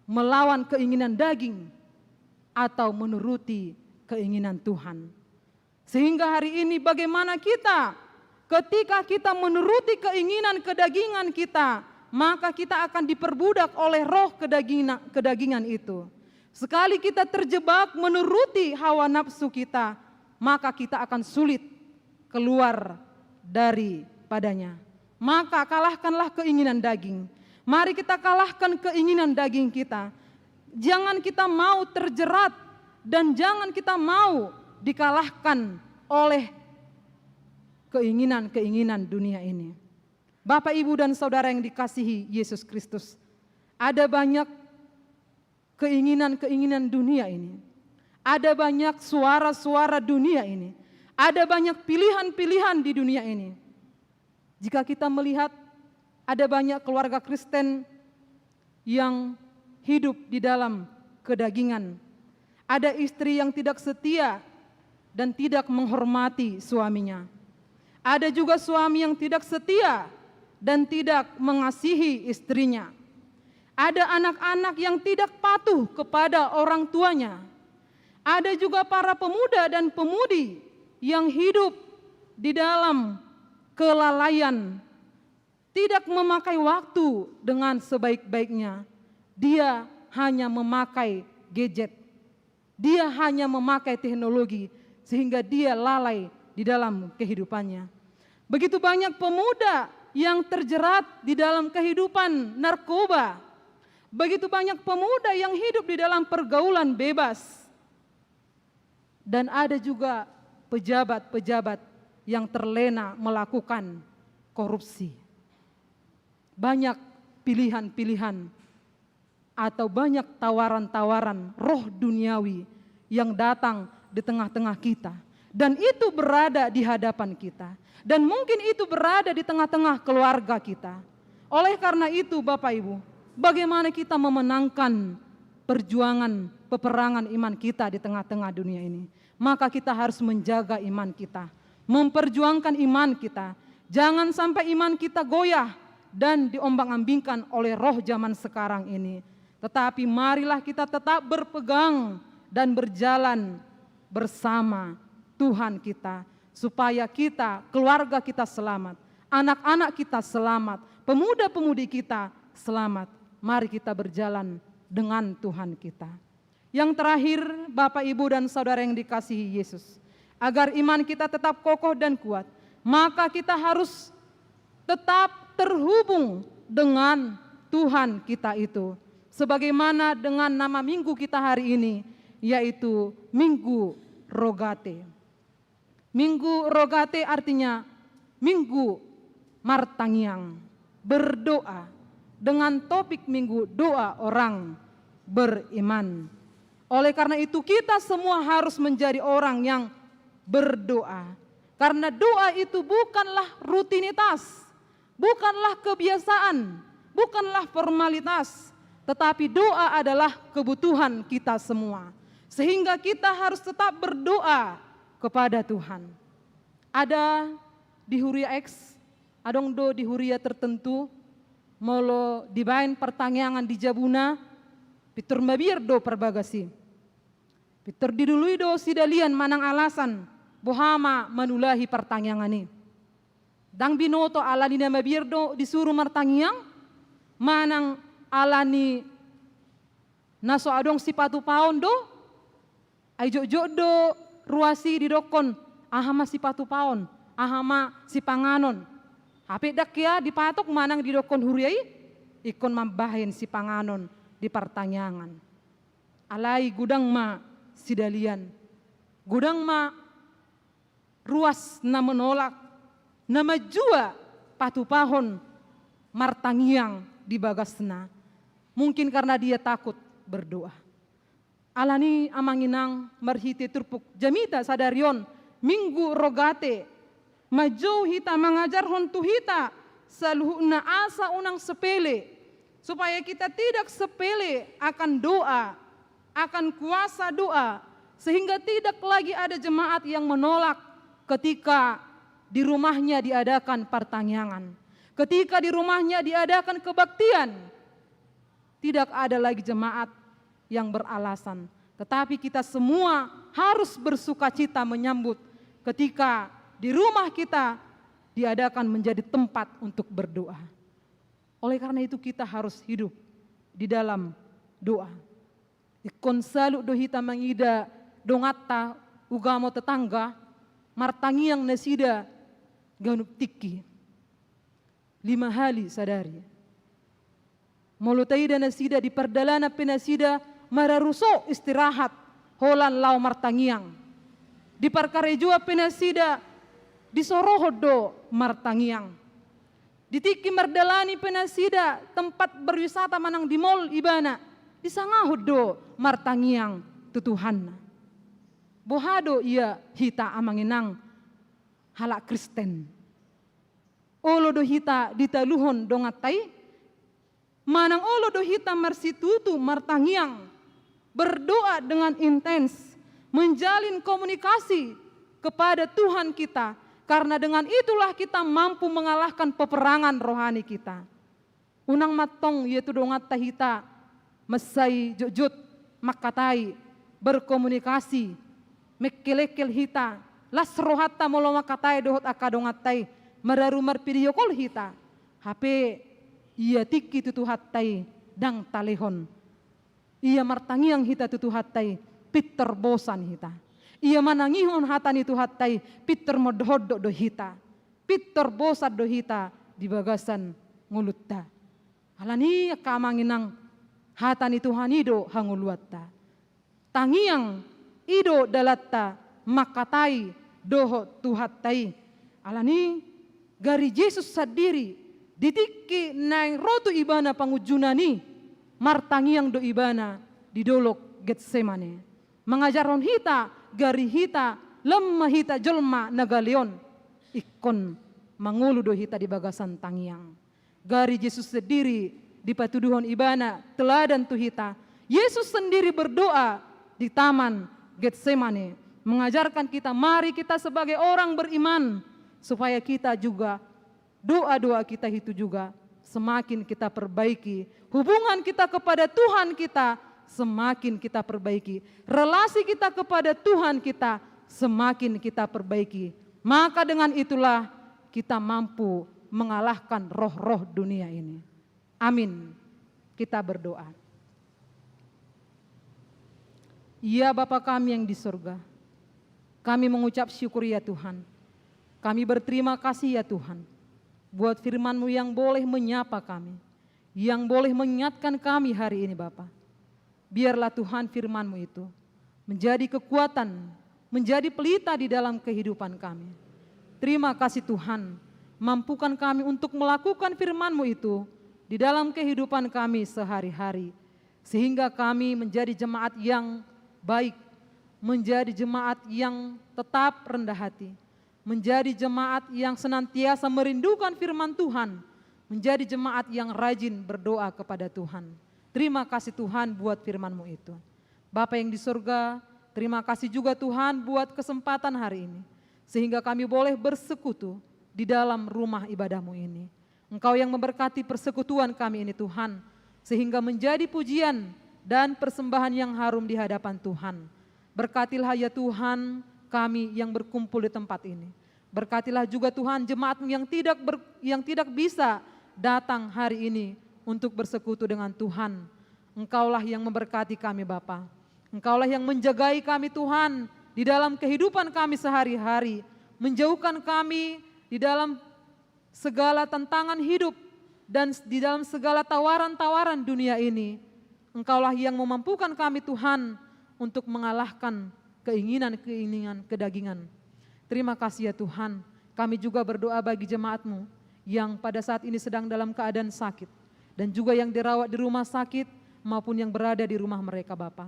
melawan keinginan daging atau menuruti keinginan Tuhan. Sehingga hari ini bagaimana kita ketika kita menuruti keinginan kedagingan kita, maka kita akan diperbudak oleh roh kedagingan itu. Sekali kita terjebak menuruti hawa nafsu kita, maka kita akan sulit keluar daripadanya. Maka kalahkanlah keinginan daging. Mari kita kalahkan keinginan daging kita. Jangan kita mau terjerat dan jangan kita mau dikalahkan oleh keinginan-keinginan dunia ini. Bapak, Ibu, dan Saudara yang dikasihi Yesus Kristus, ada banyak keinginan-keinginan dunia ini. Ada banyak suara-suara dunia ini. Ada banyak pilihan-pilihan di dunia ini. Jika kita melihat ada banyak keluarga Kristen yang hidup di dalam kedagingan. Ada istri yang tidak setia dan tidak menghormati suaminya. Ada juga suami yang tidak setia dan tidak mengasihi istrinya. Ada anak-anak yang tidak patuh kepada orang tuanya. Ada juga para pemuda dan pemudi yang hidup di dalam kelalaian, tidak memakai waktu dengan sebaik-baiknya. Dia hanya memakai gadget, dia hanya memakai teknologi, sehingga dia lalai di dalam kehidupannya. Begitu banyak pemuda yang terjerat di dalam kehidupan narkoba. Begitu banyak pemuda yang hidup di dalam pergaulan bebas. Dan ada juga pejabat-pejabat yang terlena melakukan korupsi. Banyak pilihan-pilihan atau banyak tawaran-tawaran roh duniawi yang datang di tengah-tengah kita. Dan itu berada di hadapan kita. Dan mungkin itu berada di tengah-tengah keluarga kita. Oleh karena itu Bapak Ibu, bagaimana kita memenangkan perjuangan, peperangan iman kita di tengah-tengah dunia ini. Maka kita harus menjaga iman kita, memperjuangkan iman kita. Jangan sampai iman kita goyah dan diombang-ambingkan oleh roh zaman sekarang ini. Tetapi marilah kita tetap berpegang dan berjalan bersama Tuhan kita, supaya kita, keluarga kita selamat, anak-anak kita selamat, pemuda-pemudi kita selamat. Mari kita berjalan dengan Tuhan kita. Yang terakhir, Bapak, Ibu, dan Saudara yang dikasihi Yesus, agar iman kita tetap kokoh dan kuat, maka kita harus tetap terhubung dengan Tuhan kita itu. Sebagaimana dengan nama minggu kita hari ini, yaitu Minggu Rogate. Minggu Rogate artinya Minggu Martangiang, berdoa, dengan topik minggu doa orang beriman. Oleh karena itu kita semua harus menjadi orang yang berdoa. Karena doa itu bukanlah rutinitas, bukanlah kebiasaan, bukanlah formalitas, tetapi doa adalah kebutuhan kita semua. Sehingga kita harus tetap berdoa kepada Tuhan. Ada di Huria X, adong do di Huria tertentu, molo dibain pertanyaan di Jabuna, Peter mabir do perbagasi. Peter didului do sidalian manang alasan bohama manulahi pertanyaan ini. Dang binoto alani na mabir do disuruh martangiang, manang alani naso adong sipatu paon do, ay jojo do ruasi di dokon, ahama sipatu paon, ahama si panganon. Hape dak ya dipatok manang di dokon huriai, ikon mambahin si panganon di pertanyaan. Alai gudang ma sidalian, gudang ma ruas na menolak, na majua patu pahon martangiang di bagasna. Mungkin karena dia takut berdoa. Alani amanginang marhite turpuk jamita sadarion Minggu Rogate. Maju hita mengajar hontu hita saluhuna asa unang sepele, supaya kita tidak sepele akan doa, akan kuasa doa, sehingga tidak lagi ada jemaat yang menolak ketika di rumahnya diadakan pertanyaan, ketika di rumahnya diadakan kebaktian. Tidak ada lagi jemaat yang beralasan, tetapi kita semua harus bersukacita menyambut ketika di rumah kita diadakan menjadi tempat untuk berdoa. Oleh karena itu kita harus hidup di dalam doa. Ikon salu dohita mangida dongata ugamo tetangga, martangiang nasida ganup tiki. 5 hali sadari. Molutaida nasida di perdalana penasida mararuso istirahat holan lau martangiang. Di parkarejua penasida di Sorohodo martangiang. Di tiki merdalani penasida tempat berwisata manang di mall ibana. Di sangahodo martangiang tutuhanna. Bohado ia hita amanginang halak Kristen. Olo do hita ditaluhon dongatai. Manang olo do hita marsitutu martangiang. Berdoa dengan intens. Menjalin komunikasi kepada Tuhan kita. Karena dengan itulah kita mampu mengalahkan peperangan rohani kita. Unang matong yaitu dongat tahita, mesai jujut, makatai, berkomunikasi, mekelekel hita, las rohata molo makatai dohot akadongatai, mararumar pidiokol hita, hape iya tiki tutuhatai dang talehon, iya martangiang hita tutuhatai, piter bosan hita. Ia manangihon hatan itu hatai, Peter modhodok do hita, Peter bosad do hita di bagasan ngulutta. Alani kamanginang hatan itu hanido hanguluatta. Tangiang ido dalatta makatai doho tuhatai. Alani gari Yesus sadiri ditiki nang rotu ibana pangujunani martangiang do ibana di dolok Getsemane. Mengajaron hita gari hita lemah hita jelma nagalion ikon mangulu do hita di bagasan tangiang. Gari Yesus sendiri di patuduhon ibana teladan tu hita Yesus sendiri berdoa di taman Getsemani, mengajarkan kita, mari kita sebagai orang beriman, supaya kita juga, doa-doa kita itu juga semakin kita perbaiki. Hubungan kita kepada Tuhan kita semakin kita perbaiki. Relasi kita kepada Tuhan kita semakin kita perbaiki. Maka dengan itulah kita mampu mengalahkan roh-roh dunia ini. Amin. Kita berdoa. Ya Bapa kami yang di surga, kami mengucap syukur ya Tuhan. Kami berterima kasih ya Tuhan, buat firman-Mu yang boleh menyapa kami, yang boleh mengingatkan kami hari ini Bapa. Biarlah Tuhan firman-Mu itu menjadi kekuatan, menjadi pelita di dalam kehidupan kami. Terima kasih Tuhan, mampukan kami untuk melakukan firman-Mu itu di dalam kehidupan kami sehari-hari. Sehingga kami menjadi jemaat yang baik, menjadi jemaat yang tetap rendah hati, menjadi jemaat yang senantiasa merindukan firman Tuhan, menjadi jemaat yang rajin berdoa kepada Tuhan. Terima kasih Tuhan buat firman-Mu itu. Bapa yang di surga, terima kasih juga Tuhan buat kesempatan hari ini, sehingga kami boleh bersekutu di dalam rumah ibadah-Mu ini. Engkau yang memberkati persekutuan kami ini Tuhan, sehingga menjadi pujian dan persembahan yang harum di hadapan Tuhan. Berkatilah ya Tuhan kami yang berkumpul di tempat ini. Berkatilah juga Tuhan jemaat-Mu yang tidak bisa datang hari ini untuk bersekutu dengan Tuhan. Engkaulah yang memberkati kami Bapa. Engkaulah yang menjagai kami Tuhan di dalam kehidupan kami sehari-hari. Menjauhkan kami di dalam segala tantangan hidup dan di dalam segala tawaran-tawaran dunia ini. Engkaulah yang memampukan kami Tuhan untuk mengalahkan keinginan-keinginan kedagingan. Terima kasih ya Tuhan, kami juga berdoa bagi jemaat-Mu yang pada saat ini sedang dalam keadaan sakit, dan juga yang dirawat di rumah sakit maupun yang berada di rumah mereka Bapa.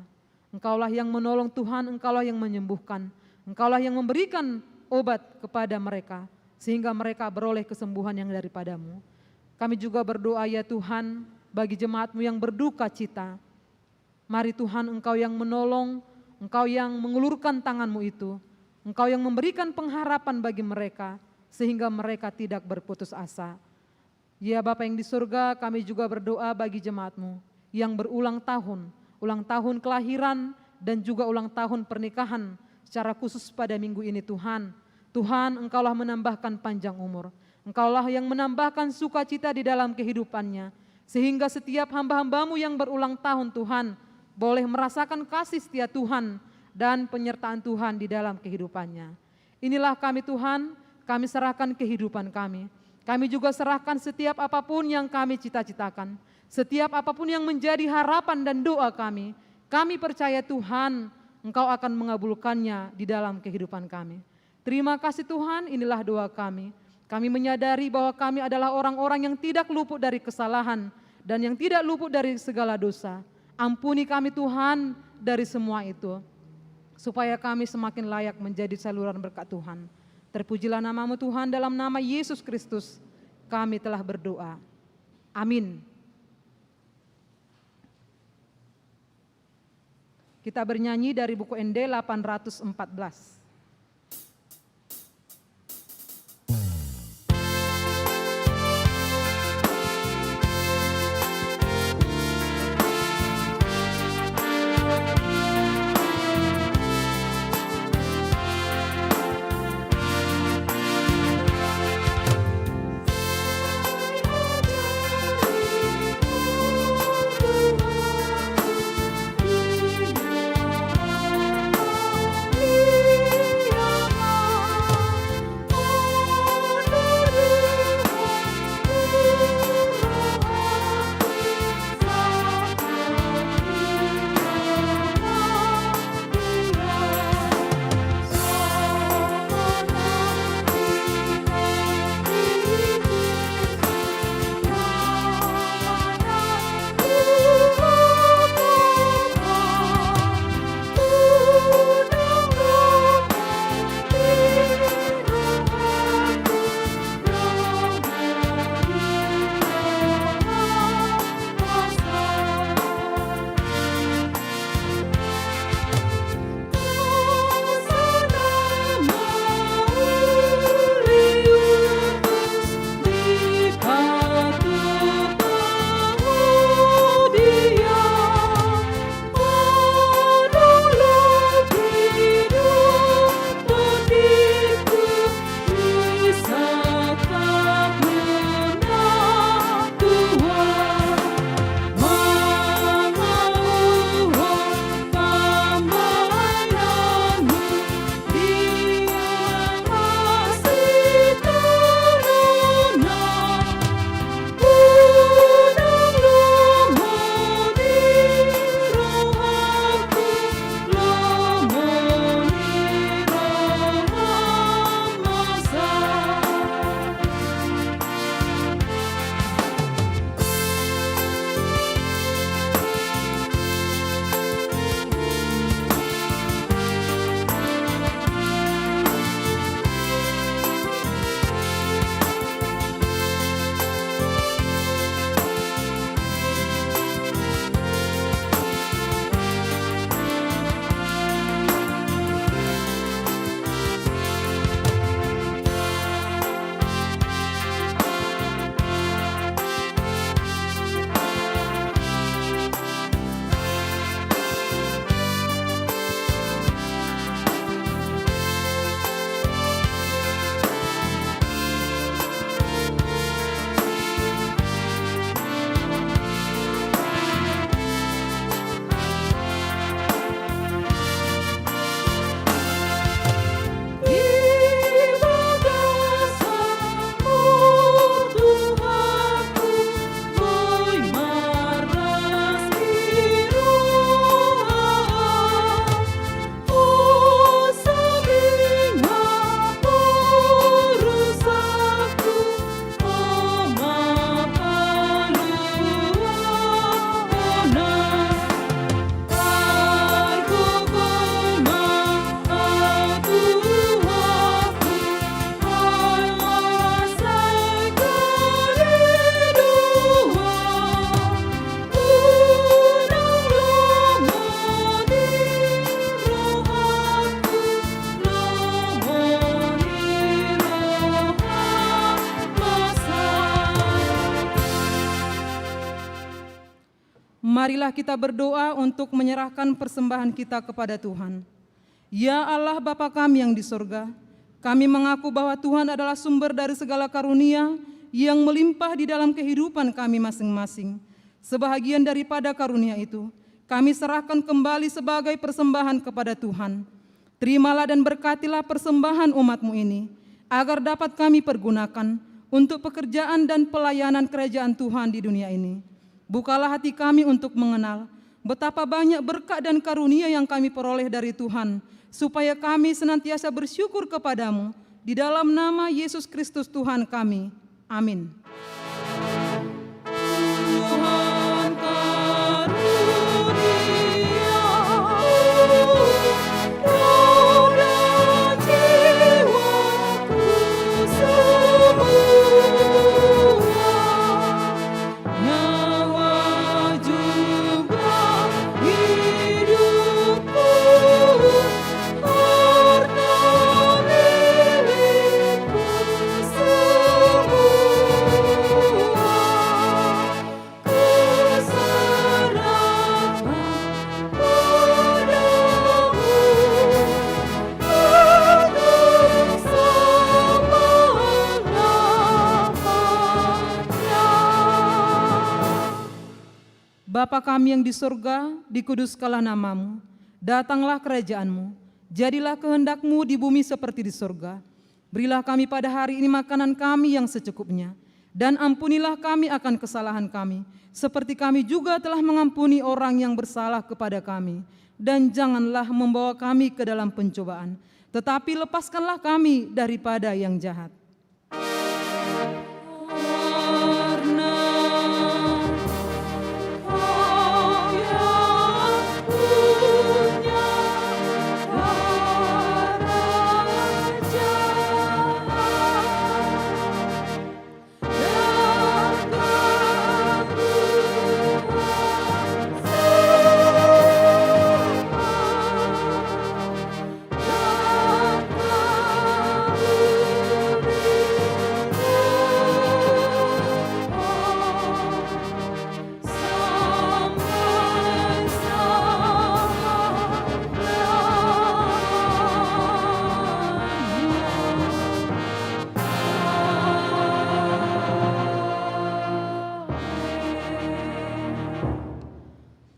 Engkaulah yang menolong Tuhan, Engkaulah yang menyembuhkan, Engkaulah yang memberikan obat kepada mereka, sehingga mereka beroleh kesembuhan yang daripada-Mu. Kami juga berdoa ya Tuhan, bagi jemaat-Mu yang berduka cita. Mari Tuhan Engkau yang menolong, Engkau yang mengulurkan tangan-Mu itu, Engkau yang memberikan pengharapan bagi mereka, sehingga mereka tidak berputus asa. Ya Bapa yang di surga, kami juga berdoa bagi jemaat-Mu yang berulang tahun kelahiran dan juga ulang tahun pernikahan, secara khusus pada minggu ini Tuhan. Tuhan Engkaulah menambahkan panjang umur, Engkaulah yang menambahkan sukacita di dalam kehidupannya, sehingga setiap hamba-hamba-Mu yang berulang tahun Tuhan, boleh merasakan kasih setia Tuhan dan penyertaan Tuhan di dalam kehidupannya. Inilah kami Tuhan, kami serahkan kehidupan kami. Kami juga serahkan setiap apapun yang kami cita-citakan, setiap apapun yang menjadi harapan dan doa kami. Kami percaya Tuhan, Engkau akan mengabulkannya di dalam kehidupan kami. Terima kasih Tuhan, inilah doa kami. Kami menyadari bahwa kami adalah orang-orang yang tidak luput dari kesalahan dan yang tidak luput dari segala dosa. Ampuni kami Tuhan dari semua itu, supaya kami semakin layak menjadi saluran berkat Tuhan. Terpujilah nama-Mu Tuhan, dalam nama Yesus Kristus kami telah berdoa. Amin. Kita bernyanyi dari buku ND 814. marilah kita berdoa untuk menyerahkan persembahan kita kepada Tuhan. Ya Allah Bapa kami yang di sorga, kami mengaku bahwa Tuhan adalah sumber dari segala karunia yang melimpah di dalam kehidupan kami masing-masing. Sebahagian daripada karunia itu, kami serahkan kembali sebagai persembahan kepada Tuhan. Terimalah dan berkatilah persembahan umat-Mu ini, agar dapat kami pergunakan untuk pekerjaan dan pelayanan kerajaan Tuhan di dunia ini. Bukalah hati kami untuk mengenal betapa banyak berkat dan karunia yang kami peroleh dari Tuhan, supaya kami senantiasa bersyukur kepadamu, di dalam nama Yesus Kristus Tuhan kami. Amin. Tuhan karunia roda jiwaku semua, nyawa juga hidupku, harta milikku semua, kuserahkan padamu penuh semangatnya. Bapa kami yang di sorga, dikuduskanlah namamu, datanglah kerajaanmu, jadilah kehendak-Mu di bumi seperti di sorga. Berilah kami pada hari ini makanan kami yang secukupnya, dan ampunilah kami akan kesalahan kami, seperti kami juga telah mengampuni orang yang bersalah kepada kami. Dan janganlah membawa kami ke dalam pencobaan, tetapi lepaskanlah kami daripada yang jahat. Karena Kau yang punya kerajaan dan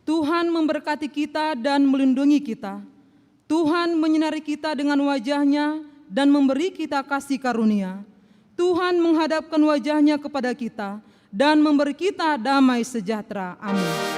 Tuhan memberkati kita dan melindungi kita. Tuhan menyinari kita dengan wajah-Nya dan memberi kita kasih karunia. Tuhan menghadapkan wajah-Nya kepada kita dan memberi kita damai sejahtera. Amin.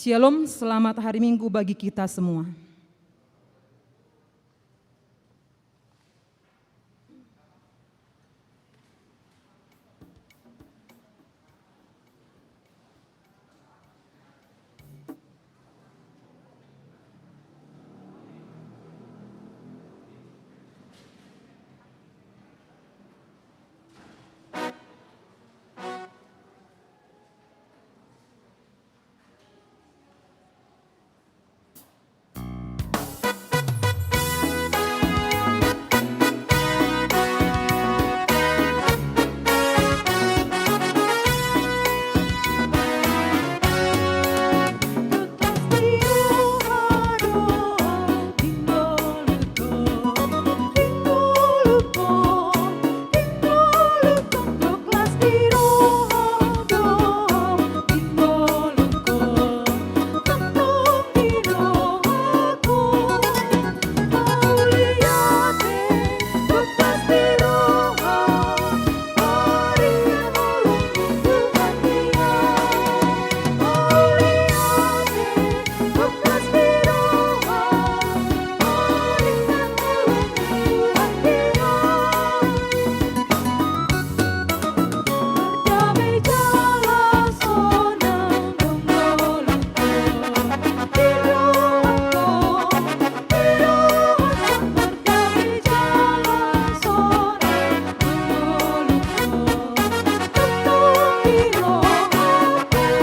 Shalom, selamat hari Minggu bagi kita semua.